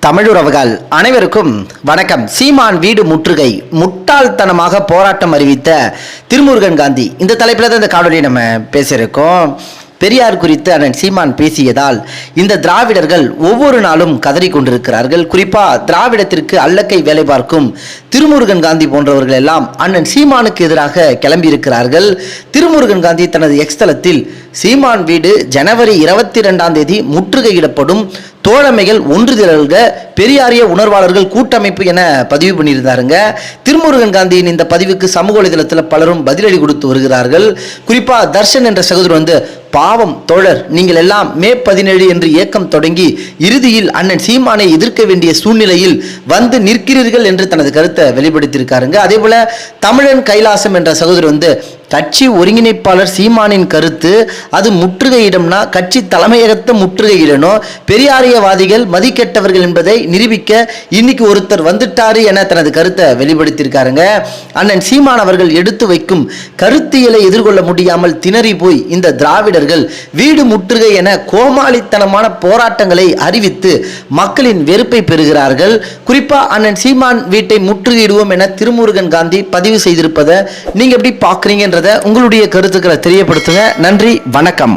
தமிழுறவுகள் அனைவருக்கும் வணக்கம். சீமான் வீடு முற்றுகை, முட்டாள்தனமாக போராட்டம் அறிவித்த திருமுருகன் காந்தி. இந்த தலைப்பில் தான் இந்த காணொலியை நம்ம பேசியிருக்கோம். பெரியார் குறித்து அண்ணன் சீமான் பேசியதால் இந்த திராவிடர்கள் ஒவ்வொரு நாளும் கதறி கொண்டிருக்கிறார்கள். குறிப்பாக திராவிடத்திற்கு அல்லக்கை வேலை பார்க்கும் திருமுருகன் காந்தி போன்றவர்கள் எல்லாம் அண்ணன் சீமானுக்கு எதிராக கிளம்பியிருக்கிறார்கள். திருமுருகன் காந்தி தனது எக்ஸ்தலத்தில் சீமான் வீடு ஜனவரி 22 முற்றுகையிடப்படும், தோழமைகள் ஒன்று திரள்க, பெரியாரிய உணர்வாளர்கள் கூட்டமைப்பு என பதிவு பண்ணியிருந்தாருங்க. திருமுருகன் காந்தியின் இந்த பதிவுக்கு சமூக வலைதளத்தில் பலரும் பதிலடி கொடுத்து வருகிறார்கள். குறிப்பாக தர்ஷன் என்ற சகோதரர் பாவம் தோழர், நீங்கள் எல்லாம் மே 17 என்று இயக்கம் தொடங்கி இறுதியில் அண்ணன் சீமானை எதிர்க்க வேண்டிய சூழ்நிலையில் வந்து நிற்கிறீர்கள் என்று தனது கருத்தை வெளிப்படுத்தியிருக்காருங்க. அதே போல தமிழன் கைலாசம் என்ற சகோதரர் கட்சி ஒருங்கிணைப்பாளர் சீமானின் கருத்து, அது முற்றுகையிடம்னா கட்சி தலைமையகத்தை முற்றுகையிடணும், பெரியாரியவாதிகள் மதிக்கெட்டவர்கள் என்பதை நிரூபிக்க இன்னைக்கு ஒருத்தர் வந்துட்டாரு என தனது கருத்தை வெளிப்படுத்தியிருக்காருங்க. அண்ணன் சீமான் அவர்கள் எடுத்து வைக்கும் கருத்தியலை எதிர்கொள்ள முடியாமல் திணறி போய் இந்த திராவிடர்கள் வீடு முற்றுகை என கோமாளித்தனமான போராட்டங்களை அறிவித்து மக்களின் வெறுப்பை பெறுகிறார்கள். குறிப்பா அண்ணன் சீமான் வீட்டை முற்றுகையிடுவோம் என திருமுருகன் காந்தி பதிவு செய்திருப்பதை நீங்க எப்படி பார்க்குறீங்கன்றத உங்களுடைய கருத்துக்களை தெரியப்படுத்துங்க. நன்றி, வணக்கம்.